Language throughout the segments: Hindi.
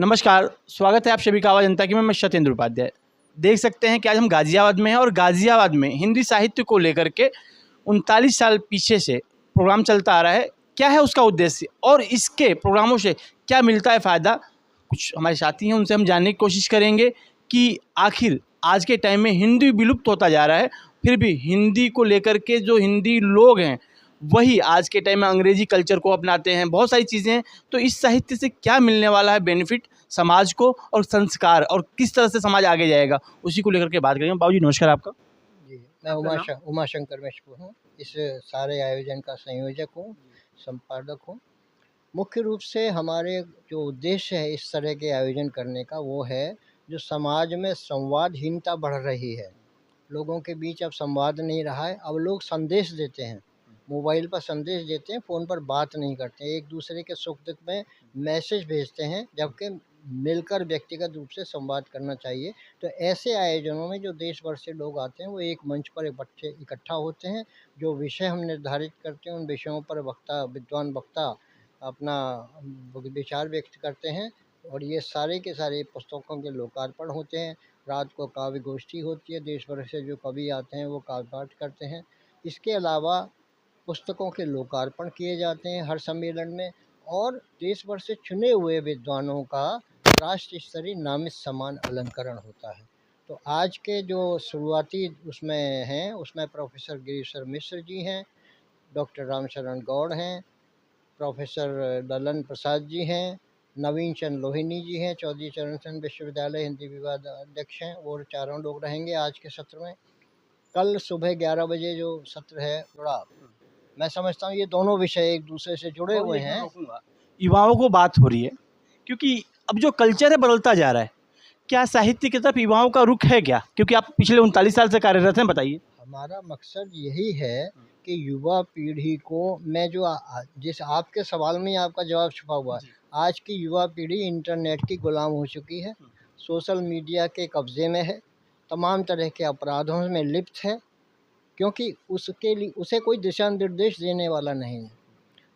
नमस्कार, स्वागत है आप सभी का आवाज़ जनता की। मैं सत्येंद्र उपाध्याय। देख सकते हैं कि आज हम गाज़ियाबाद में हैं और गाज़ियाबाद में हिंदी साहित्य को लेकर के 39 साल पीछे से प्रोग्राम चलता आ रहा है। क्या है उसका उद्देश्य और इसके प्रोग्रामों से क्या मिलता है फ़ायदा? कुछ हमारे साथी हैं, उनसे हम जानने की कोशिश करेंगे कि आखिर आज के टाइम में हिंदी विलुप्त होता जा रहा है, फिर भी हिंदी को लेकर के जो हिंदी लोग हैं वही आज के टाइम में अंग्रेजी कल्चर को अपनाते हैं। बहुत सारी चीज़ें हैं, तो इस साहित्य से क्या मिलने वाला है बेनिफिट समाज को और संस्कार, और किस तरह से समाज आगे जाएगा, उसी को लेकर के बात करेंगे। बाबूजी नमस्कार आपका। जी, मैं उमाशंकर मिश्र हूँ। इस सारे आयोजन का संयोजक हूँ, संपादक हूँ। मुख्य रूप से हमारे जो उद्देश्य है इस तरह के आयोजन करने का वो है, जो समाज में संवादहीनता बढ़ रही है। लोगों के बीच अब संवाद नहीं रहा है। अब लोग संदेश देते हैं, मोबाइल पर संदेश देते हैं, फ़ोन पर बात नहीं करते। एक दूसरे के सुख दुख में मैसेज भेजते हैं, जबकि मिलकर व्यक्तिगत रूप से संवाद करना चाहिए। तो ऐसे आयोजनों में जो देश भर से लोग आते हैं वो एक मंच पर इकट्ठा होते हैं। जो विषय हम निर्धारित करते हैं उन विषयों पर विद्वान वक्ता अपना विचार व्यक्त करते हैं, और ये सारे के सारे पुस्तकों के लोकार्पण होते हैं। रात को काव्य गोष्ठी होती है, देश भर से जो कवि आते हैं वो काव्य पाठ करते हैं। इसके अलावा पुस्तकों के लोकार्पण किए जाते हैं हर सम्मेलन में, और देश भर से चुने हुए विद्वानों का राष्ट्र स्तरीय नामित सम्मान अलंकरण होता है। तो आज के जो शुरुआती उसमें हैं, उसमें प्रोफेसर गिरीश्वर मिश्र जी हैं, डॉक्टर रामशरण गौड़ हैं, प्रोफेसर ललन प्रसाद जी हैं, नवीन चंद लोहिनी जी हैं, चौधरी चरण चंद विश्वविद्यालय हिंदी विभाग अध्यक्ष हैं, और चारों लोग रहेंगे आज के सत्र में। कल सुबह 11 बजे जो सत्र है जुड़ा, मैं समझता हूँ ये दोनों विषय एक दूसरे से जुड़े हुए हैं। युवाओं को बात हो रही है, क्योंकि अब जो कल्चर है बदलता जा रहा है। क्या साहित्य की तरफ युवाओं का रुख है क्या? क्योंकि आप पिछले 39 साल से कार्यरत हैं, बताइए। हमारा मकसद यही है कि युवा पीढ़ी को, मैं जो जिस आपके सवाल में ही आपका जवाब छुपा हुआ है। आज की युवा पीढ़ी इंटरनेट की गुलाम हो चुकी है, सोशल मीडिया के कब्जे में है, तमाम तरह के अपराधों में लिप्त है, क्योंकि उसके लिए उसे कोई दिशा निर्देश देने वाला नहीं है।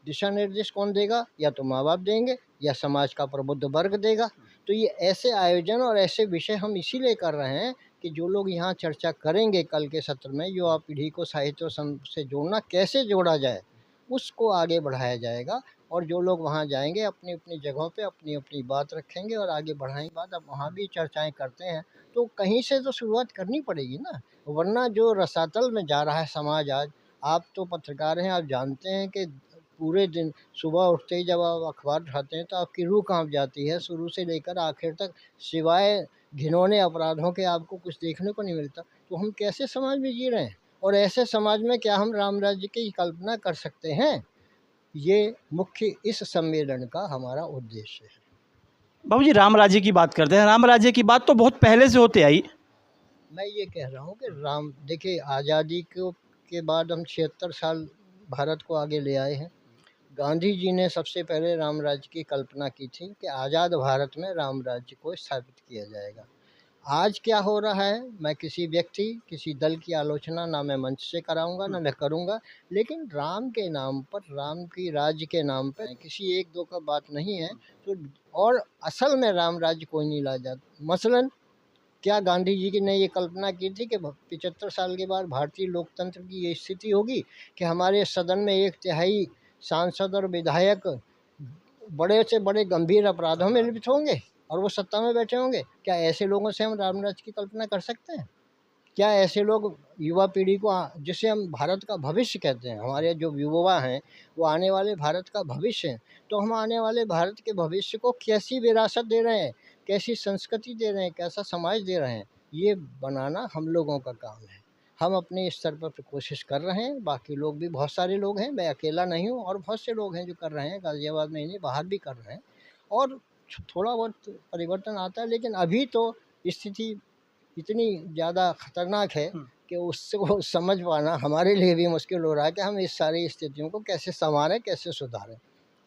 दिशा निर्देश कौन देगा? या तो माँ बाप देंगे या समाज का प्रबुद्ध वर्ग देगा। तो ये ऐसे आयोजन और ऐसे विषय हम इसीलिए कर रहे हैं कि जो लोग यहाँ चर्चा करेंगे कल के सत्र में, युवा पीढ़ी को साहित्य से जोड़ना कैसे जोड़ा जाए उसको आगे बढ़ाया जाएगा। और जो लोग वहाँ जाएंगे अपनी अपनी जगहों पे अपनी अपनी बात रखेंगे और आगे बढ़ाएंगे बात। अब वहाँ भी चर्चाएं करते हैं तो कहीं से तो शुरुआत करनी पड़ेगी ना, वरना जो रसातल में जा रहा है समाज आज। आप तो पत्रकार हैं, आप जानते हैं कि पूरे दिन सुबह उठते ही जब आप अखबार उठाते हैं तो आपकी रूह कांप जाती है, शुरू से लेकर आखिर तक सिवाय घिनौने अपराधों के आपको कुछ देखने को नहीं मिलता। तो हम कैसे समाज में जी रहे हैं, और ऐसे समाज में क्या हम राम राज्य की कल्पना कर सकते हैं? ये मुख्य इस सम्मेलन का हमारा उद्देश्य है। बाबूजी, राम राज्य की बात करते हैं। राम राज्य की बात तो बहुत पहले से होते आई। मैं ये कह रहा हूँ कि राम, देखिए आज़ादी को के बाद हम 76 साल भारत को आगे ले आए हैं। गांधी जी ने सबसे पहले राम राज्य की कल्पना की थी कि आज़ाद भारत में राम राज्य को स्थापित किया जाएगा। आज क्या हो रहा है, मैं किसी व्यक्ति किसी दल की आलोचना ना मैं मंच से कराऊंगा ना मैं करूंगा, लेकिन राम के नाम पर, राम की राज्य के नाम पर किसी एक दो का बात नहीं है। तो और असल में राम राज्य कोई नहीं ला जाता। मसलन क्या गांधी जी की ने ये कल्पना की थी कि 75 साल के बाद भारतीय लोकतंत्र की ये स्थिति होगी कि हमारे सदन में 1/3 सांसद और विधायक बड़े से बड़े गंभीर अपराधों में लिप्त होंगे और वो सत्ता में बैठे होंगे? क्या ऐसे लोगों से हम रामराज्य की कल्पना कर सकते हैं? क्या ऐसे लोग युवा पीढ़ी को, जिसे हम भारत का भविष्य कहते हैं, हमारे जो युवा हैं वो आने वाले भारत का भविष्य हैं, तो हम आने वाले भारत के भविष्य को कैसी विरासत दे रहे हैं, कैसी संस्कृति दे रहे हैं, कैसा समाज दे रहे हैं, ये बनाना हम लोगों का काम है। हम अपने स्तर पर कोशिश कर रहे हैं, बाकी लोग भी बहुत सारे लोग हैं, मैं अकेला नहीं हूँ, और बहुत से लोग हैं जो कर रहे हैं, गाज़ियाबाद में ही नहीं बाहर भी कर रहे हैं, और थोड़ा बहुत परिवर्तन आता है। लेकिन अभी तो स्थिति इतनी ज़्यादा ख़तरनाक है कि उसको समझ पाना हमारे लिए भी मुश्किल हो रहा है कि हम इस सारी स्थितियों को कैसे संवारें, कैसे सुधारें।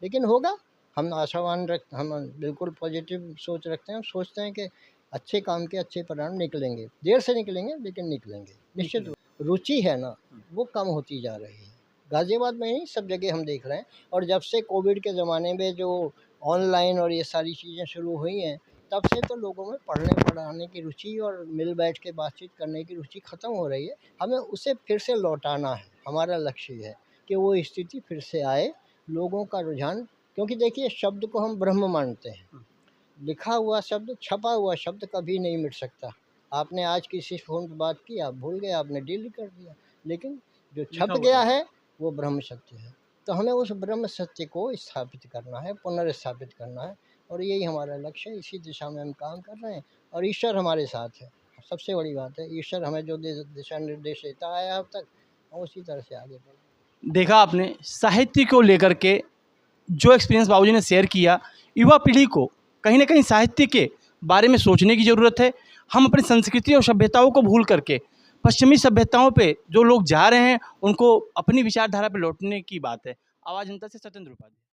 लेकिन होगा, हम आशावान हम बिल्कुल पॉजिटिव सोच रखते हैं। हम सोचते हैं कि अच्छे काम के अच्छे परिणाम निकलेंगे, देर से निकलेंगे लेकिन निकलेंगे निश्चित रूप। रुचि है ना, वो कम होती जा रही है, गाज़ियाबाद में ही सब जगह हम देख रहे हैं। और जब से कोविड के ज़माने में जो ऑनलाइन और ये सारी चीज़ें शुरू हुई हैं, तब से तो लोगों में पढ़ने पढ़ाने की रुचि और मिल बैठ के बातचीत करने की रुचि ख़त्म हो रही है। हमें उसे फिर से लौटाना है, हमारा लक्ष्य ये है कि वो स्थिति फिर से आए, लोगों का रुझान, क्योंकि देखिए शब्द को हम ब्रह्म मानते हैं, लिखा हुआ शब्द, छपा हुआ शब्द कभी नहीं मिट सकता। आपने आज किसी फ़ोन पे बात की, आप भूल गए, आपने डिलीट कर दिया, लेकिन जो लिखा छप हुआ गया है वो ब्रह्म सत्य है। तो हमें उस ब्रह्म सत्य को स्थापित करना है, पुनर्स्थापित करना है, और यही हमारा लक्ष्य है। इसी दिशा में हम काम कर रहे हैं और ईश्वर हमारे साथ है। सबसे बड़ी बात है, ईश्वर हमें जो दिशा निर्देश देता आया अब तक, हम उसी तरह से आगे बढ़ें। देखा आपने साहित्य को लेकर के जो एक्सपीरियंस बाबूजी ने शेयर किया, युवा पीढ़ी को कहीं ना कहीं साहित्य के बारे में सोचने की ज़रूरत है। हम अपनी संस्कृति और सभ्यताओं को भूल करके पश्चिमी सभ्यताओं पे जो लोग जा रहे हैं, उनको अपनी विचारधारा पे लौटने की बात है। आवाज़ जनता से सत्येंद्र उपाध्याय।